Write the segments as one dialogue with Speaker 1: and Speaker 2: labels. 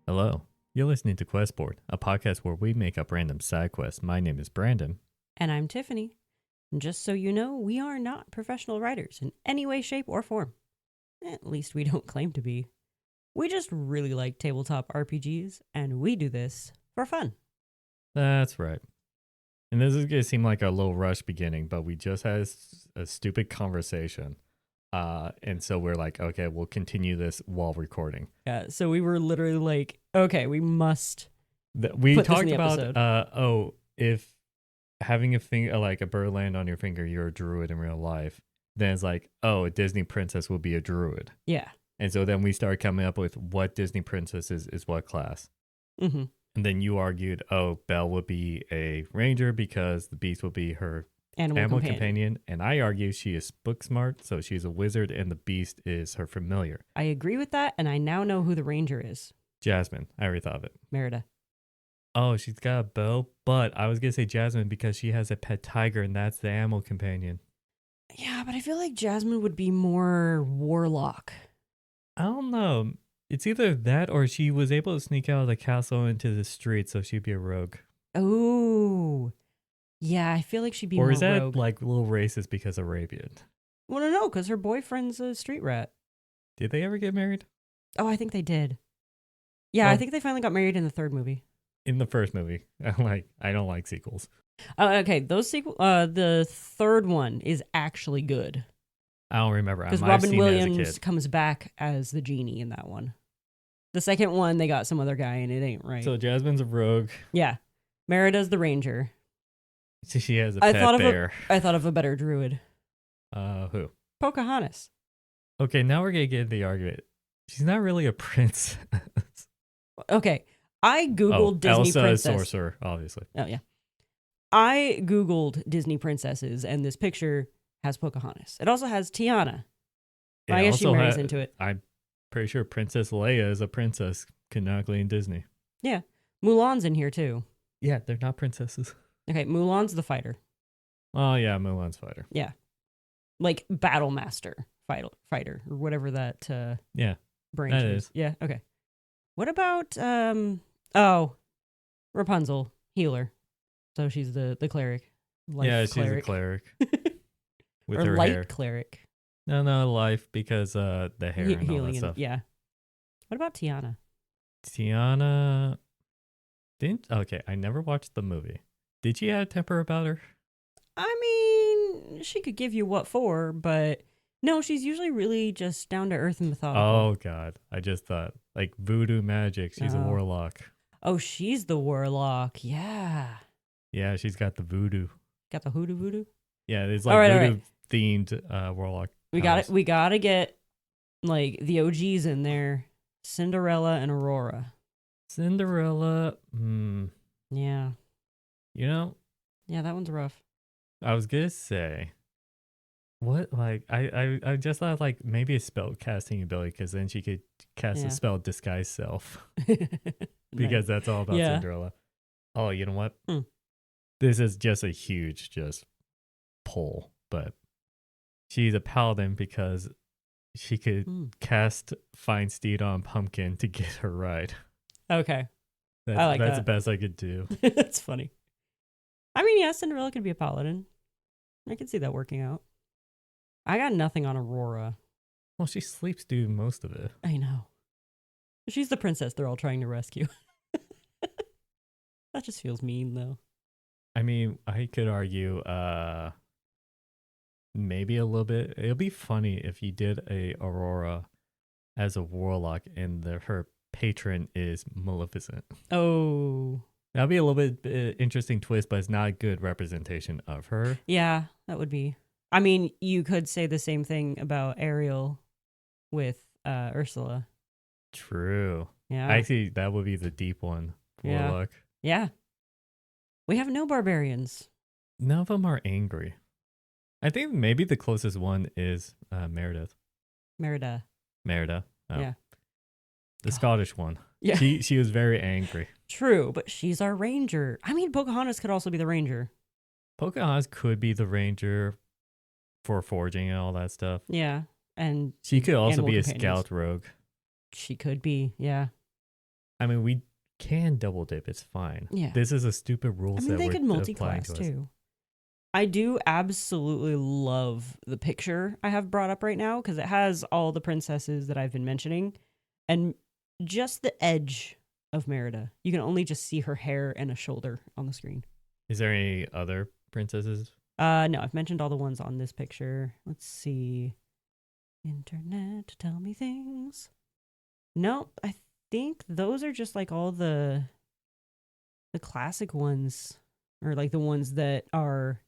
Speaker 1: Hello, you're listening to Questboard, a podcast where we make up random side quests. My name is Brandon.
Speaker 2: And I'm Tiffany. And just so you know, we are not professional writers in any way, shape, or form. At least we don't claim to be. We just really like tabletop RPGs, and we do this for fun.
Speaker 1: That's right. And this is going to seem like a little rush beginning, but we just had a stupid conversation. And so we're like, okay, we'll continue this while recording.
Speaker 2: Yeah, so we were literally like, okay, we must
Speaker 1: We
Speaker 2: put
Speaker 1: talked
Speaker 2: this in the
Speaker 1: about,
Speaker 2: episode.
Speaker 1: if having a finger, like a bird land on your finger, you're a druid in real life. Then it's like, oh, a Disney princess will be a druid.
Speaker 2: Yeah.
Speaker 1: And so then we started coming up with what Disney princess is what class.
Speaker 2: Mm-hmm.
Speaker 1: And then you argued, oh, Belle would be a ranger because the beast will be her animal companion. And I argue she is book smart, so she's a wizard and the beast is her familiar.
Speaker 2: I agree with that, and I now know who the ranger is.
Speaker 1: Jasmine. I already thought of it.
Speaker 2: Merida.
Speaker 1: Oh, she's got a bow, but I was going to say Jasmine because she has a pet tiger and that's the animal companion.
Speaker 2: Yeah, but I feel like Jasmine would be more warlock.
Speaker 1: I don't know. It's either that or she was able to sneak out of the castle into the street, so she'd be a rogue.
Speaker 2: Oh, yeah, I feel like she'd be
Speaker 1: Or
Speaker 2: more
Speaker 1: is that
Speaker 2: rogue.
Speaker 1: like a little racist because Arabian?
Speaker 2: Well, no, because her boyfriend's a street rat.
Speaker 1: Did they ever get married?
Speaker 2: Oh, I think they did. Yeah,
Speaker 1: Well,
Speaker 2: I think they finally got married in the third movie.
Speaker 1: In the first movie. I don't like sequels.
Speaker 2: Okay, the third one is actually good
Speaker 1: I don't remember.
Speaker 2: because
Speaker 1: I've
Speaker 2: Robin
Speaker 1: seen it as a
Speaker 2: Williams
Speaker 1: kid.
Speaker 2: comes back as the genie in that one. The second one, they got some other guy, and it ain't right.
Speaker 1: So Jasmine's a rogue.
Speaker 2: Yeah, Merida's the ranger.
Speaker 1: She has a pet bear.
Speaker 2: I thought of a better druid.
Speaker 1: Who?
Speaker 2: Pocahontas.
Speaker 1: Okay, now we're gonna get into the argument. She's not really a princess.
Speaker 2: Okay, I googled Disney
Speaker 1: Elsa
Speaker 2: princess.
Speaker 1: is sorcerer, obviously.
Speaker 2: Oh yeah, I googled Disney princesses, and this picture has Pocahontas. It also has Tiana. I guess she marries into it.
Speaker 1: I'm pretty sure Princess Leia is a princess canonically in Disney.
Speaker 2: Yeah, Mulan's in here too.
Speaker 1: Yeah, they're not princesses.
Speaker 2: Okay, Mulan's the fighter.
Speaker 1: Oh yeah, Mulan's fighter.
Speaker 2: Yeah, like battle master fighter or whatever that
Speaker 1: Yeah,
Speaker 2: branch
Speaker 1: that
Speaker 2: is.
Speaker 1: is.
Speaker 2: Yeah. Okay. What about Rapunzel, healer? So she's the cleric.
Speaker 1: She's a cleric with
Speaker 2: or
Speaker 1: her
Speaker 2: light
Speaker 1: hair.
Speaker 2: cleric.
Speaker 1: No, life because the hair and all
Speaker 2: Healing
Speaker 1: that stuff.
Speaker 2: yeah. What about Tiana?
Speaker 1: Tiana didn't. Okay, I never watched the movie. Did she have a temper about her?
Speaker 2: I mean, she could give you what for, but no, she's usually really just down to earth and methodical.
Speaker 1: Oh God, I just thought like voodoo magic. She's a warlock.
Speaker 2: Oh, she's the warlock. Yeah.
Speaker 1: Yeah, she's got the voodoo.
Speaker 2: Got the voodoo.
Speaker 1: Yeah, it's like voodoo themed warlock.
Speaker 2: We got it. We gotta get like the OGs in there. Cinderella and Aurora.
Speaker 1: Cinderella.
Speaker 2: Yeah.
Speaker 1: You know,
Speaker 2: Yeah, that one's rough.
Speaker 1: I was gonna say, what like I just thought like maybe a spell casting ability because then she could cast a spell disguise self because that's all about Cinderella. Oh, you know what? This is just a huge pull, but she's a paladin because she could cast Find Steed on Pumpkin to get her right.
Speaker 2: Okay.
Speaker 1: That's the best I could do.
Speaker 2: That's funny. I mean, yeah, Cinderella could be a paladin. I can see that working out. I got nothing on Aurora.
Speaker 1: Well, she sleeps through most of it.
Speaker 2: I know. She's the princess they're all trying to rescue. That just feels mean, though.
Speaker 1: I mean, I could argue maybe a little bit. It'll be funny if you did a Aurora as a warlock and her patron is Maleficent.
Speaker 2: Oh.
Speaker 1: That'd be a little bit interesting twist, but it's not a good representation of her.
Speaker 2: Yeah, that would be. I mean, you could say the same thing about Ariel with Ursula.
Speaker 1: True.
Speaker 2: Yeah.
Speaker 1: Actually, that would be the deep one. Warlock.
Speaker 2: Yeah. We have no barbarians.
Speaker 1: None of them are angry. I think maybe the closest one is Meredith.
Speaker 2: Merida.
Speaker 1: Oh.
Speaker 2: Yeah.
Speaker 1: The Scottish one.
Speaker 2: Yeah.
Speaker 1: She was very angry.
Speaker 2: True, but she's our ranger. I mean, Pocahontas could also be the ranger.
Speaker 1: Pocahontas could be the ranger for forging and all that stuff.
Speaker 2: Yeah. And
Speaker 1: she could also be a
Speaker 2: companions.
Speaker 1: scout rogue.
Speaker 2: She could be, yeah.
Speaker 1: I mean, we can double dip. It's fine.
Speaker 2: Yeah.
Speaker 1: This is a stupid rule
Speaker 2: I
Speaker 1: set.
Speaker 2: mean, they
Speaker 1: we're
Speaker 2: could
Speaker 1: applying
Speaker 2: multi-class
Speaker 1: to us.
Speaker 2: too. I do absolutely love the picture I have brought up right now because it has all the princesses that I've been mentioning and just the edge of Merida. You can only just see her hair and a shoulder on the screen.
Speaker 1: Is there any other princesses?
Speaker 2: No, I've mentioned all the ones on this picture. Let's see. Internet, tell me things. No, I think those are just like all the classic ones, or like the ones that are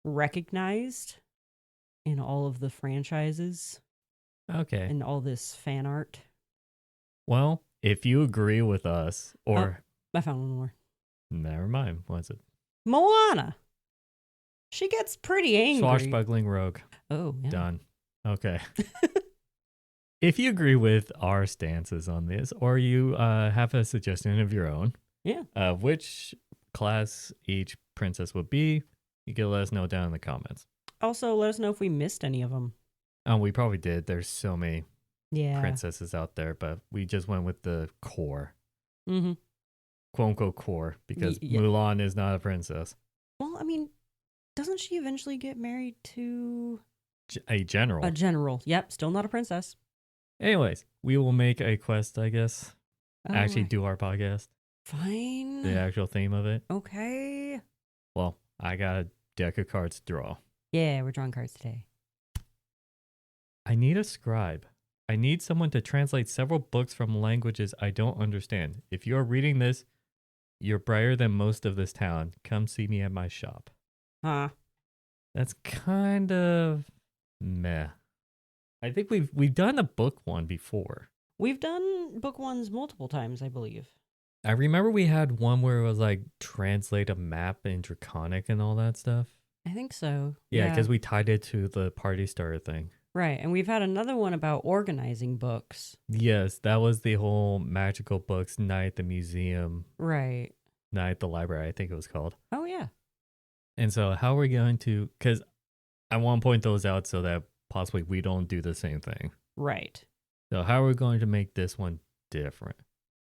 Speaker 2: recognized in all of the franchises
Speaker 1: Okay.
Speaker 2: and all this fan art.
Speaker 1: Well, if you agree with us, or
Speaker 2: I found one more.
Speaker 1: never mind, what's it?
Speaker 2: Moana. She gets pretty angry.
Speaker 1: Swashbuckling rogue.
Speaker 2: Oh, yeah.
Speaker 1: Done. Okay. If you agree with our stances on this, or you have a suggestion of your own,
Speaker 2: Yeah.
Speaker 1: of which class each princess would be, you can let us know down in the comments.
Speaker 2: Also, let us know if we missed any of them.
Speaker 1: Oh, we probably did. There's so many
Speaker 2: Yeah.
Speaker 1: princesses out there, but we just went with the core.
Speaker 2: Mm-hmm.
Speaker 1: Quote unquote core, because
Speaker 2: Yeah.
Speaker 1: Mulan is not a princess.
Speaker 2: Well, I mean, doesn't she eventually get married to
Speaker 1: A general.
Speaker 2: a general? Yep, still not a princess.
Speaker 1: Anyways, we will make a quest, I guess.
Speaker 2: Oh,
Speaker 1: Actually
Speaker 2: right.
Speaker 1: do our podcast.
Speaker 2: Fine.
Speaker 1: The actual theme of it.
Speaker 2: Okay.
Speaker 1: Well, I got a deck of cards to draw.
Speaker 2: Yeah, we're drawing cards today.
Speaker 1: I need a scribe. I need someone to translate several books from languages I don't understand. If you're reading this, you're brighter than most of this town. Come see me at my shop.
Speaker 2: Huh.
Speaker 1: That's kind of meh. I think we've done a book one before.
Speaker 2: We've done book ones multiple times, I believe.
Speaker 1: I remember we had one where it was like translate a map in Draconic and all that stuff.
Speaker 2: I think so.
Speaker 1: Yeah, because we tied it to the party starter thing.
Speaker 2: Right, and we've had another one about organizing books.
Speaker 1: Yes, that was the whole magical books night at the museum.
Speaker 2: Right.
Speaker 1: Night at the library, I think it was called.
Speaker 2: Oh, yeah.
Speaker 1: And so how are we going to, because I want to point those out so that possibly we don't do the same thing.
Speaker 2: Right.
Speaker 1: So how are we going to make this one different?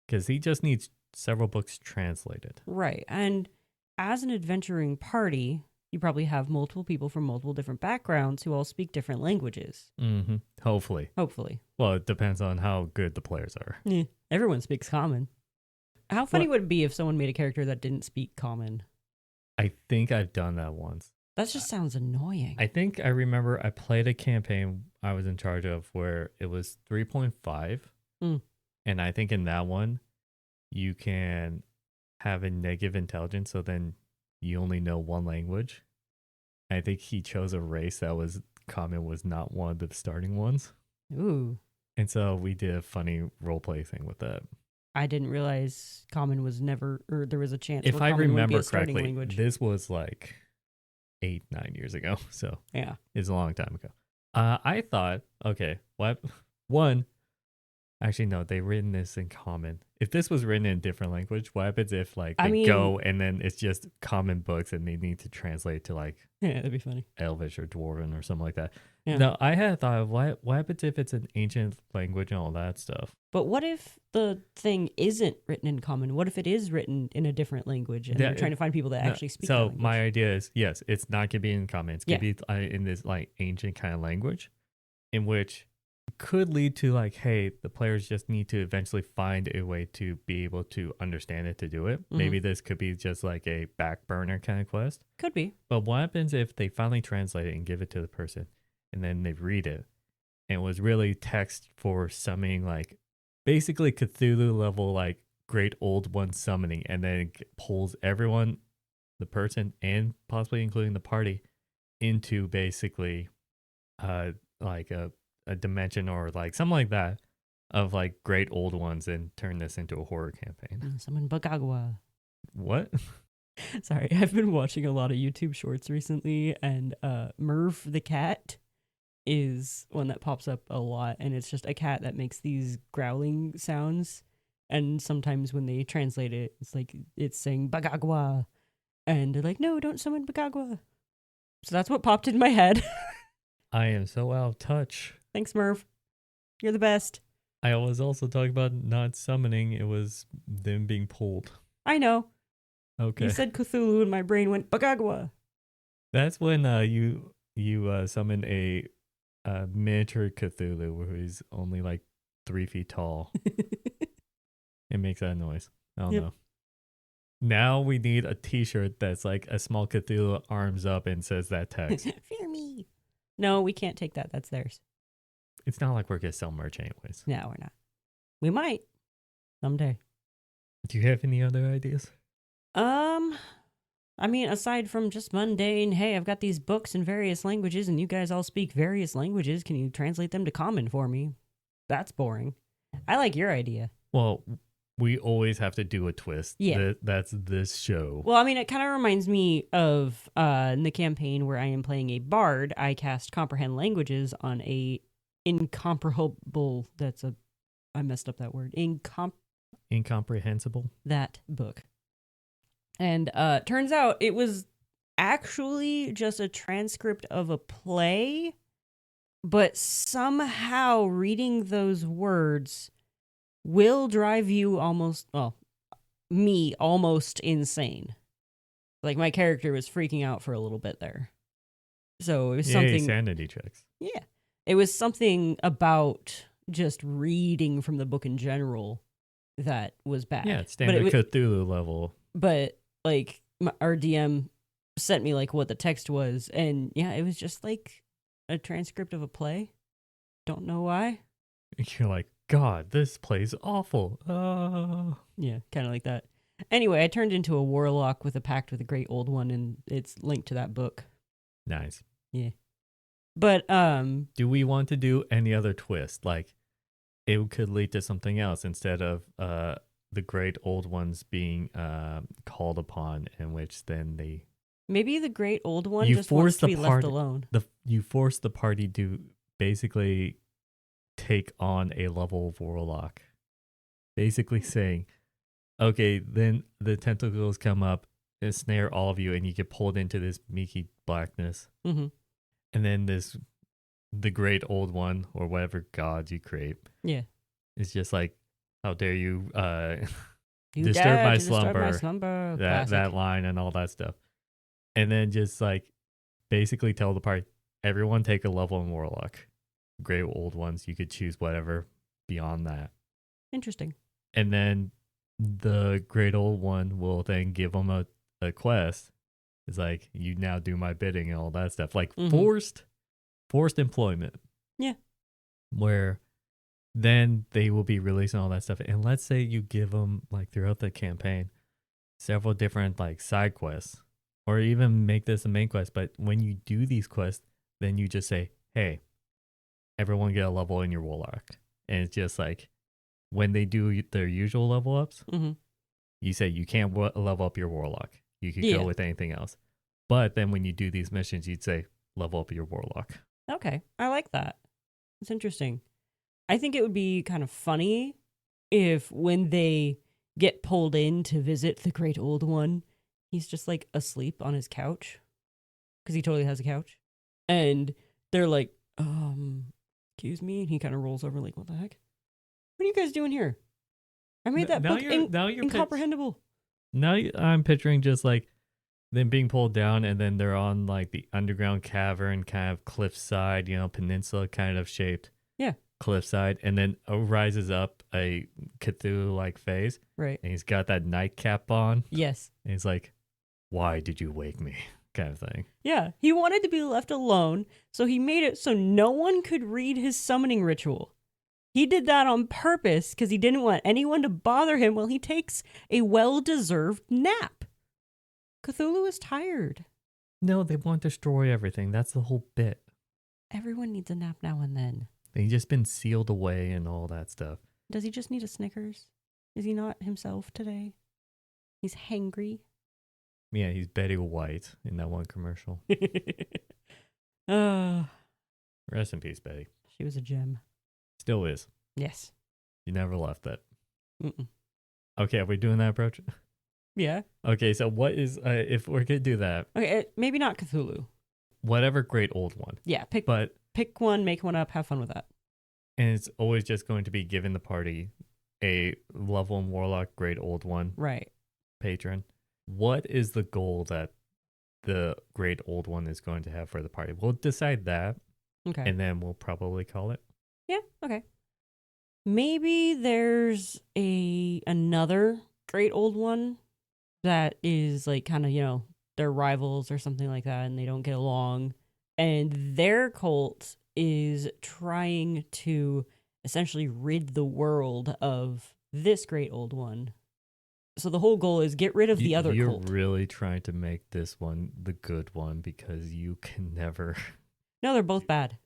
Speaker 1: Because he just needs several books translated.
Speaker 2: Right, and as an adventuring party, you probably have multiple people from multiple different backgrounds who all speak different languages.
Speaker 1: Mm-hmm. Hopefully. Well, it depends on how good the players are.
Speaker 2: Yeah, everyone speaks common. How funny would it be if someone made a character that didn't speak common?
Speaker 1: I think I've done that once.
Speaker 2: That just sounds annoying.
Speaker 1: I think I remember I played a campaign I was in charge of where it was 3.5.
Speaker 2: Mm.
Speaker 1: And I think in that one, you can have a negative intelligence. So then you only know one language. I think he chose a race that was common, was not one of the starting ones.
Speaker 2: Ooh.
Speaker 1: And so we did a funny roleplay thing with that.
Speaker 2: I didn't realize common was never, or there was a chance.
Speaker 1: If
Speaker 2: where
Speaker 1: I
Speaker 2: common would be
Speaker 1: remember
Speaker 2: a starting
Speaker 1: correctly,
Speaker 2: language.
Speaker 1: this was like 8-9 years ago. So
Speaker 2: Yeah.
Speaker 1: it's a long time ago. I thought, okay, what? One, actually, no, they written this in common. If this was written in a different language, what happens if like they go and then it's just common books and they need to translate to like
Speaker 2: Yeah, that'd be funny.
Speaker 1: Elvish or Dwarven or something like that.
Speaker 2: Yeah.
Speaker 1: No, I had thought of what happens if it's an ancient language and all that stuff.
Speaker 2: But what if the thing isn't written in common? What if it is written in a different language and you're trying to find people that actually speak that
Speaker 1: So
Speaker 2: language?
Speaker 1: my idea is, yes, it's not going to be in common. It's going to be in this like ancient kind of language in which could lead to like, hey, the players just need to eventually find a way to be able to understand it to do it.
Speaker 2: Mm-hmm.
Speaker 1: Maybe this could be just like a back burner kind of quest.
Speaker 2: Could be.
Speaker 1: But what happens if they finally translate it and give it to the person and then they read it and it was really text for summoning like basically Cthulhu level like great old one summoning, and then it pulls everyone, the person and possibly including the party, into basically like a dimension or like something like that of like great old ones and turn this into a horror campaign.
Speaker 2: Summon Bagagwa.
Speaker 1: What?
Speaker 2: Sorry, I've been watching a lot of YouTube shorts recently, and Merv the cat is one that pops up a lot, and it's just a cat that makes these growling sounds, and sometimes when they translate it, it's like it's saying Bagagwa, and they're like, no, don't summon Bagagwa. So that's what popped in my head.
Speaker 1: I am so out of touch.
Speaker 2: Thanks, Merv. You're the best.
Speaker 1: I was also talking about not summoning. It was them being pulled.
Speaker 2: I know.
Speaker 1: Okay.
Speaker 2: You said Cthulhu and my brain went Bagagwa.
Speaker 1: That's when you summon a miniature Cthulhu where he's only like 3 feet tall. It makes that noise. I don't know. Now we need a t-shirt that's like a small Cthulhu arms up and says that text.
Speaker 2: Fear me. No, we can't take that. That's theirs.
Speaker 1: It's not like we're going to sell merch anyways.
Speaker 2: No, we're not. We might. Someday.
Speaker 1: Do you have any other ideas?
Speaker 2: I mean, aside from just mundane, hey, I've got these books in various languages and you guys all speak various languages. Can you translate them to common for me? That's boring. I like your idea.
Speaker 1: Well, we always have to do a twist.
Speaker 2: Yeah.
Speaker 1: That's this show.
Speaker 2: Well, I mean, it kind of reminds me of in the campaign where I am playing a bard, I cast comprehend languages on a incomparable, I messed up that word,
Speaker 1: Incomprehensible?
Speaker 2: That book. And turns out it was actually just a transcript of a play, but somehow reading those words will drive you almost insane. Like my character was freaking out for a little bit there. So it was something.
Speaker 1: Sanity checks.
Speaker 2: Yeah. It was something about just reading from the book in general that was bad.
Speaker 1: Yeah, it's standard Cthulhu level.
Speaker 2: But like our DM sent me like what the text was, and yeah, it was just like a transcript of a play. Don't know why.
Speaker 1: You're like, God, this play's awful.
Speaker 2: Yeah, kind of like that. Anyway, I turned into a warlock with a pact with a great old one, and it's linked to that book.
Speaker 1: Nice.
Speaker 2: Yeah. But
Speaker 1: do we want to do any other twist? Like it could lead to something else instead of the great old ones being called upon, in which then they
Speaker 2: maybe the great old one just wants to be left alone.
Speaker 1: You force the party to basically take on a level of warlock, basically saying, okay, then the tentacles come up and snare all of you, and you get pulled into this milky blackness.
Speaker 2: Mm-hmm.
Speaker 1: And then the great old one, or whatever gods you create, it's just like, how dare you disturb my slumber, that line and all that stuff. And then just like basically tell the party, everyone take a level in warlock. Great old ones, you could choose whatever beyond that.
Speaker 2: Interesting.
Speaker 1: And then the great old one will then give them a quest. It's like, you now do my bidding and all that stuff. Like forced employment.
Speaker 2: Yeah.
Speaker 1: Where then they will be releasing all that stuff. And let's say you give them, like, throughout the campaign, several different, like, side quests. Or even make this a main quest. But when you do these quests, then you just say, hey, everyone get a level in your warlock. And it's just like, when they do their usual level ups, you say you can't level up your warlock. You could go with anything else. But then when you do these missions, you'd say, level up your warlock.
Speaker 2: Okay. I like that. It's interesting. I think it would be kind of funny if when they get pulled in to visit the great old one, he's just like asleep on his couch. Because he totally has a couch. And they're like, excuse me? And he kind of rolls over like, what the heck? What are you guys doing here? I made that book incomprehensible.
Speaker 1: Now I'm picturing just like them being pulled down, and then they're on like the underground cavern, kind of cliffside, peninsula kind of shaped.
Speaker 2: Yeah.
Speaker 1: Cliffside, and then rises up a Cthulhu-like face.
Speaker 2: Right.
Speaker 1: And he's got that nightcap on.
Speaker 2: Yes.
Speaker 1: And he's like, why did you wake me? Kind of thing.
Speaker 2: Yeah. He wanted to be left alone, so he made it so no one could read his summoning ritual. He did that on purpose because he didn't want anyone to bother him while he takes a well-deserved nap. Cthulhu is tired.
Speaker 1: No, they want to destroy everything. That's the whole bit.
Speaker 2: Everyone needs a nap now and then.
Speaker 1: They've just been sealed away and all that stuff.
Speaker 2: Does he just need a Snickers? Is he not himself today? He's hangry.
Speaker 1: Yeah, he's Betty White in that one commercial. Rest in peace, Betty.
Speaker 2: She was a gem.
Speaker 1: Still is.
Speaker 2: Yes.
Speaker 1: You never left that.
Speaker 2: Mm-mm.
Speaker 1: Okay, are we doing that approach?
Speaker 2: Yeah.
Speaker 1: Okay, so what is, if we're going to do that.
Speaker 2: Okay, maybe not Cthulhu.
Speaker 1: Whatever great old one.
Speaker 2: Yeah, pick one, make one up, have fun with that.
Speaker 1: And it's always just going to be giving the party a level in Warlock Great Old One
Speaker 2: Right.
Speaker 1: patron. What is the goal that the Great Old One is going to have for the party? We'll decide that,
Speaker 2: Okay.
Speaker 1: and then we'll probably call it.
Speaker 2: Yeah, okay. Maybe there's another Great Old One that is like kind of, they're rivals or something like that, and they don't get along. And their cult is trying to essentially rid the world of this Great Old One. So the whole goal is get rid of the other
Speaker 1: you're
Speaker 2: cult.
Speaker 1: You're really trying to make this one the good one because you can never.
Speaker 2: No, they're both bad.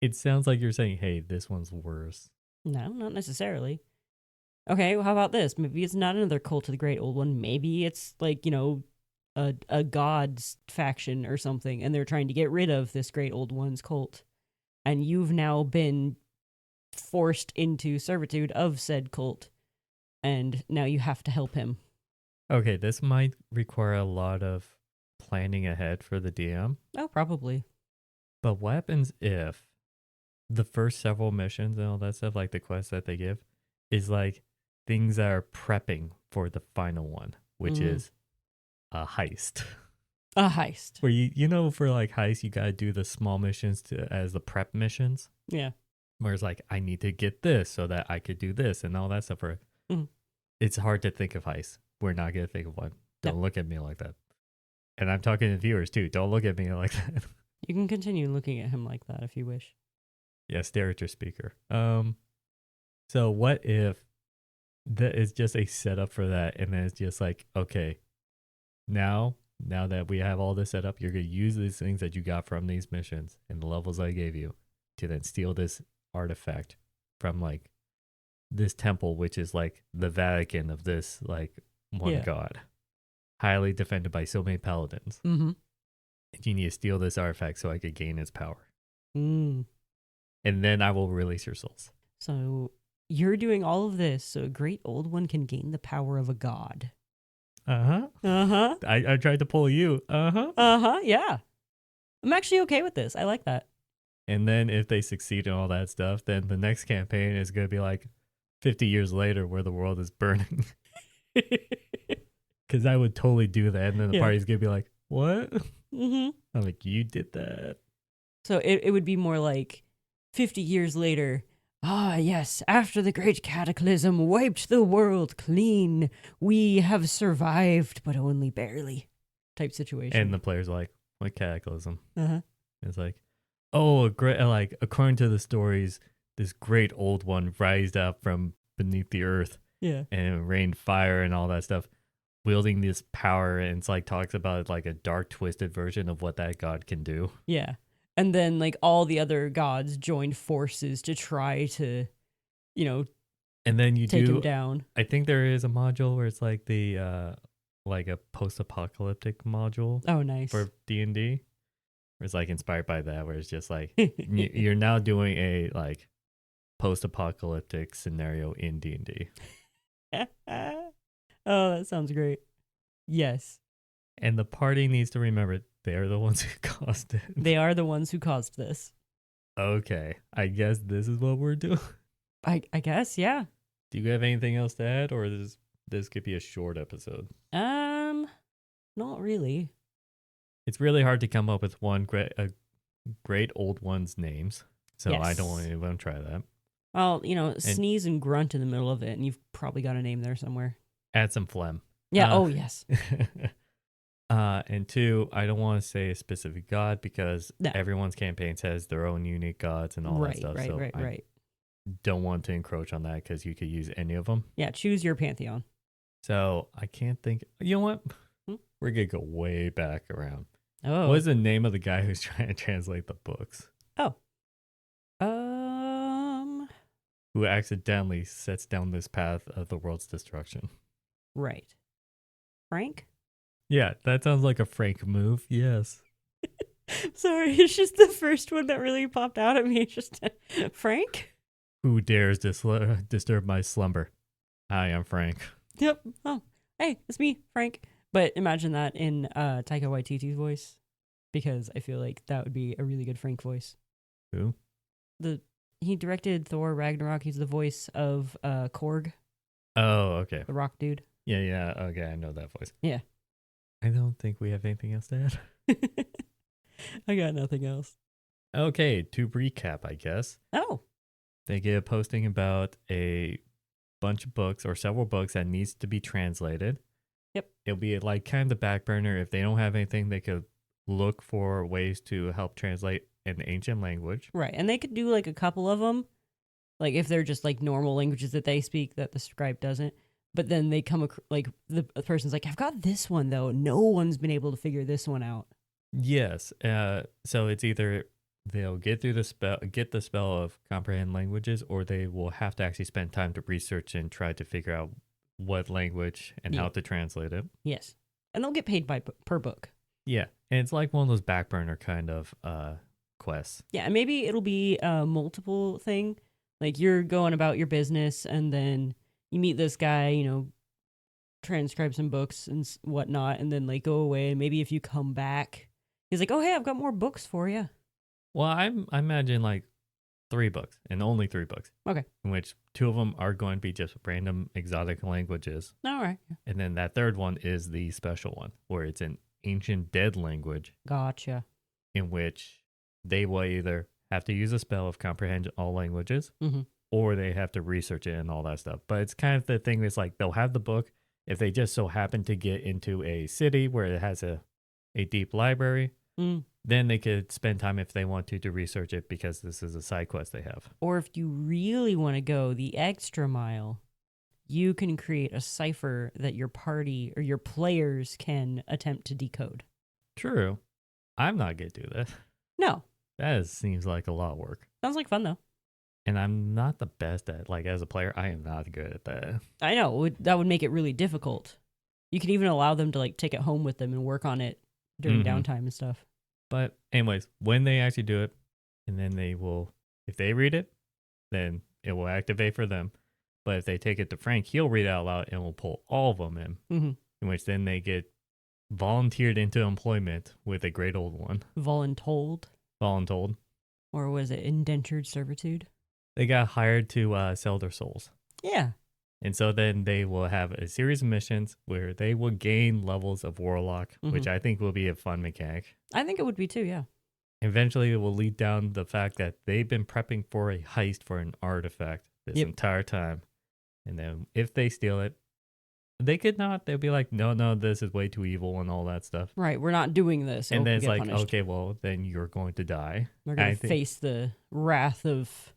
Speaker 1: It sounds like you're saying, hey, this one's worse.
Speaker 2: No, not necessarily. Okay, well, how about this? Maybe it's not another cult of the Great Old One. Maybe it's like, a god's faction or something, and they're trying to get rid of this Great Old One's cult. And you've now been forced into servitude of said cult, and now you have to help him.
Speaker 1: Okay, this might require a lot of planning ahead for the DM.
Speaker 2: Oh, probably.
Speaker 1: But what happens if the first several missions and all that stuff, like the quests that they give, is like things that are prepping for the final one, which is a heist.
Speaker 2: A heist.
Speaker 1: Where for like heist, you gotta do the small missions as the prep missions.
Speaker 2: Yeah.
Speaker 1: Where it's like, I need to get this so that I could do this and all that stuff. It's hard to think of heist. We're not gonna think of one. Don't look at me like that. And I'm talking to viewers too. Don't look at me like that.
Speaker 2: You can continue looking at him like that if you wish.
Speaker 1: Yeah, stare at your speaker. So what if that is just a setup for that, and then it's just like, okay, now that we have all this set up, you're gonna use these things that you got from these missions and the levels I gave you to then steal this artifact from like this temple, which is like the Vatican of this like one god, highly defended by so many paladins.
Speaker 2: Mm-hmm.
Speaker 1: And you need to steal this artifact so I could gain its power.
Speaker 2: And
Speaker 1: then I will release your souls.
Speaker 2: So you're doing all of this so a Great Old One can gain the power of a god.
Speaker 1: Uh-huh.
Speaker 2: Uh-huh.
Speaker 1: I tried to pull you. Uh-huh.
Speaker 2: Uh-huh, yeah. I'm actually okay with this. I like that.
Speaker 1: And then if they succeed in all that stuff, then the next campaign is going to be like 50 years later where the world is burning. Because I would totally do that. And then the party's going to be like, what?
Speaker 2: Mm-hmm.
Speaker 1: I'm like, you did that.
Speaker 2: So it would be more like 50 years later. Ah, yes, after the great cataclysm wiped the world clean, we have survived, but only barely, type situation.
Speaker 1: And the player's like, what cataclysm?
Speaker 2: Uh-huh.
Speaker 1: It's like, oh, like, according to the stories, this Great Old One rised up from beneath the earth.
Speaker 2: Yeah.
Speaker 1: And it rained fire and all that stuff, wielding this power. And it's like, talks about like a dark, twisted version of what that god can do.
Speaker 2: Yeah. And then, like, all the other gods joined forces to try to,
Speaker 1: and then you
Speaker 2: take him down.
Speaker 1: I think there is a module where it's like like a post-apocalyptic module.
Speaker 2: Oh, nice.
Speaker 1: For D&D. Where it's like inspired by that, where it's just like, you're now doing a like post-apocalyptic scenario in D&D.
Speaker 2: Oh, that sounds great. Yes.
Speaker 1: And the party needs to remember they're the ones who caused it.
Speaker 2: They are the ones who caused this.
Speaker 1: Okay. I guess this is what we're doing.
Speaker 2: I guess, yeah.
Speaker 1: Do you have anything else to add, or this could be a short episode?
Speaker 2: Not really.
Speaker 1: It's really hard to come up with a great old one's names, so yes. I don't want anyone to try that.
Speaker 2: Well, sneeze and grunt in the middle of it, and you've probably got a name there somewhere.
Speaker 1: Add some phlegm.
Speaker 2: Yeah, oh yes.
Speaker 1: And two, I don't want to say a specific god because everyone's campaigns has their own unique gods and all that stuff.
Speaker 2: Right.
Speaker 1: Don't want to encroach on that because you could use any of them.
Speaker 2: Yeah, choose your pantheon.
Speaker 1: So I can't think. You know what? We're going to go way back around.
Speaker 2: Oh.
Speaker 1: What is the name of the guy who's trying to translate the books?
Speaker 2: Oh.
Speaker 1: Who accidentally sets down this path of the world's destruction.
Speaker 2: Right. Frank?
Speaker 1: Yeah, that sounds like a Frank move. Yes.
Speaker 2: Sorry, it's just the first one that really popped out at me. It's just Frank?
Speaker 1: Who dares disturb my slumber? Hi, I'm Frank.
Speaker 2: Yep. Oh, hey, it's me, Frank. But imagine that in Taika Waititi's voice, because I feel like that would be a really good Frank voice.
Speaker 1: Who?
Speaker 2: The He directed Thor Ragnarok. He's the voice of Korg,
Speaker 1: Oh, okay.
Speaker 2: the rock dude.
Speaker 1: Yeah. Okay, I know that voice.
Speaker 2: Yeah.
Speaker 1: I don't think we have anything else to add.
Speaker 2: I got nothing else.
Speaker 1: Okay, to recap, I guess.
Speaker 2: Oh.
Speaker 1: They get a posting about a bunch of books or several books that needs to be translated.
Speaker 2: Yep.
Speaker 1: It'll be like kind of the back burner. If they don't have anything, they could look for ways to help translate an ancient language.
Speaker 2: Right. And they could do like a couple of them. Like if they're just like normal languages that they speak that the scribe doesn't. But then they come like the person's like, I've got this one though. No one's been able to figure this one out.
Speaker 1: Yes. So it's either they'll get the spell of comprehend languages, or they will have to actually spend time to research and try to figure out what language and how to translate it.
Speaker 2: Yes. And they'll get paid per book.
Speaker 1: Yeah. And it's like one of those back burner kind of quests.
Speaker 2: Yeah. And maybe it'll be a multiple thing. Like you're going about your business and then you meet this guy, transcribe some books and whatnot, and then like go away. And maybe if you come back, he's like, oh, hey, I've got more books for you.
Speaker 1: Well, I imagine like 3 books and only 3 books.
Speaker 2: Okay.
Speaker 1: In which 2 of them are going to be just random exotic languages.
Speaker 2: All right.
Speaker 1: And then that third one is the special one where it's an ancient dead language.
Speaker 2: Gotcha.
Speaker 1: In which they will either have to use a spell of comprehend all languages,
Speaker 2: mm-hmm.
Speaker 1: or they have to research it and all that stuff. But it's kind of the thing that's like they'll have the book. If they just so happen to get into a city where it has a deep library, then they could spend time if they want to research it, because this is a side quest they have.
Speaker 2: Or if you really want to go the extra mile, you can create a cipher that your party or your players can attempt to decode.
Speaker 1: True. I'm not going to do that.
Speaker 2: No.
Speaker 1: That seems like a lot of work.
Speaker 2: Sounds like fun, though.
Speaker 1: And I'm not the best at, like, as a player, I am not good at that.
Speaker 2: I know. That would make it really difficult. You can even allow them to, like, take it home with them and work on it during downtime and stuff.
Speaker 1: But anyways, when they actually do it, and then they will, if they read it, then it will activate for them. But if they take it to Frank, he'll read it out loud and will pull all of them in.
Speaker 2: Mm-hmm.
Speaker 1: In which then they get volunteered into employment with a great old one.
Speaker 2: Voluntold? Or was it indentured servitude?
Speaker 1: They got hired to sell their souls.
Speaker 2: Yeah.
Speaker 1: And so then they will have a series of missions where they will gain levels of Warlock, which I think will be a fun mechanic.
Speaker 2: I think it would be too, yeah.
Speaker 1: Eventually it will lead down the fact that they've been prepping for a heist for an artifact this entire time. And then if they steal it, they could not. They'll be like, no, this is way too evil and all that stuff.
Speaker 2: Right, we're not doing this.
Speaker 1: And then it's like,
Speaker 2: punished.
Speaker 1: okay, well, then you're going to die.
Speaker 2: They're going to face the wrath of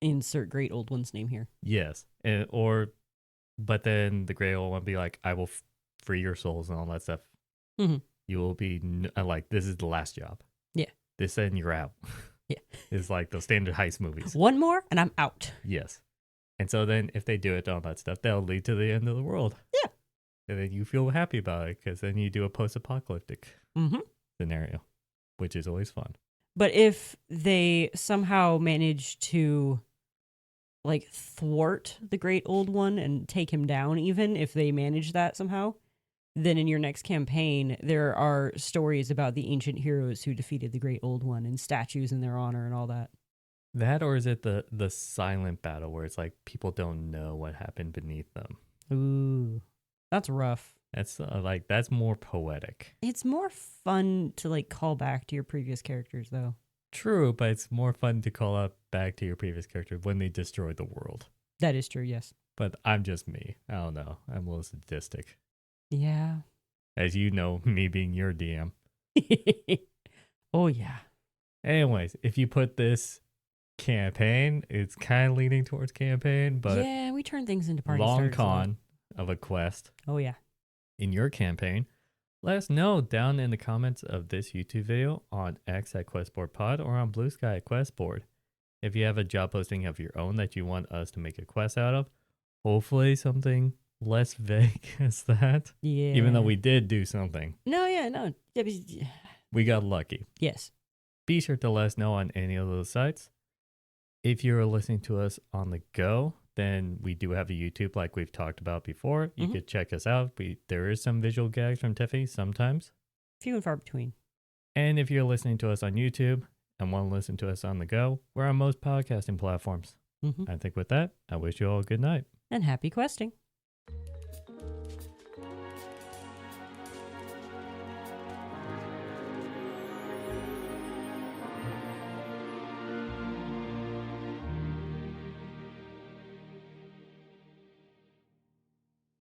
Speaker 2: insert great old one's name here.
Speaker 1: Yes. But then the great old one will be like, I will free your souls and all that stuff.
Speaker 2: Mm-hmm.
Speaker 1: You will be like, this is the last job.
Speaker 2: Yeah.
Speaker 1: This and you're out.
Speaker 2: Yeah.
Speaker 1: It's like those standard heist movies.
Speaker 2: One more and I'm out.
Speaker 1: Yes. And so then if they do it, all that stuff, that'll lead to the end of the world.
Speaker 2: Yeah.
Speaker 1: And then you feel happy about it, because then you do a post-apocalyptic scenario, which is always fun.
Speaker 2: But if they somehow manage to like thwart the great old one and take him down, even if they manage that somehow, then in your next campaign, there are stories about the ancient heroes who defeated the great old one and statues in their honor and all that.
Speaker 1: That, or is it the silent battle where it's like people don't know what happened beneath them?
Speaker 2: Ooh, that's rough.
Speaker 1: That's that's more poetic.
Speaker 2: It's more fun to like call back to your previous characters, though.
Speaker 1: True, but it's more fun to call up back to your previous character when they destroyed the world.
Speaker 2: That is true, yes.
Speaker 1: But I'm just me. I don't know. I'm a little sadistic.
Speaker 2: Yeah.
Speaker 1: As you know, me being your DM.
Speaker 2: Oh, yeah.
Speaker 1: Anyways, if you put this campaign, it's kind of leaning towards campaign, but
Speaker 2: yeah, we turn things into party
Speaker 1: long
Speaker 2: starters
Speaker 1: con of a quest.
Speaker 2: Oh, yeah.
Speaker 1: In your campaign, let us know down in the comments of this YouTube video on X at QuestBoardPod or on Blue Sky at QuestBoard. If you have a job posting of your own that you want us to make a quest out of, hopefully something less vague as that.
Speaker 2: Yeah.
Speaker 1: Even though we did do something.
Speaker 2: No.
Speaker 1: We got lucky.
Speaker 2: Yes.
Speaker 1: Be sure to let us know on any of those sites. If you're listening to us on the go, then we do have a YouTube like we've talked about before. You could check us out. There is some visual gags from Tiffany sometimes.
Speaker 2: Few and far between.
Speaker 1: And if you're listening to us on YouTube, and want to listen to us on the go, we're on most podcasting platforms. I think with that, I wish you all a good night.
Speaker 2: And happy questing.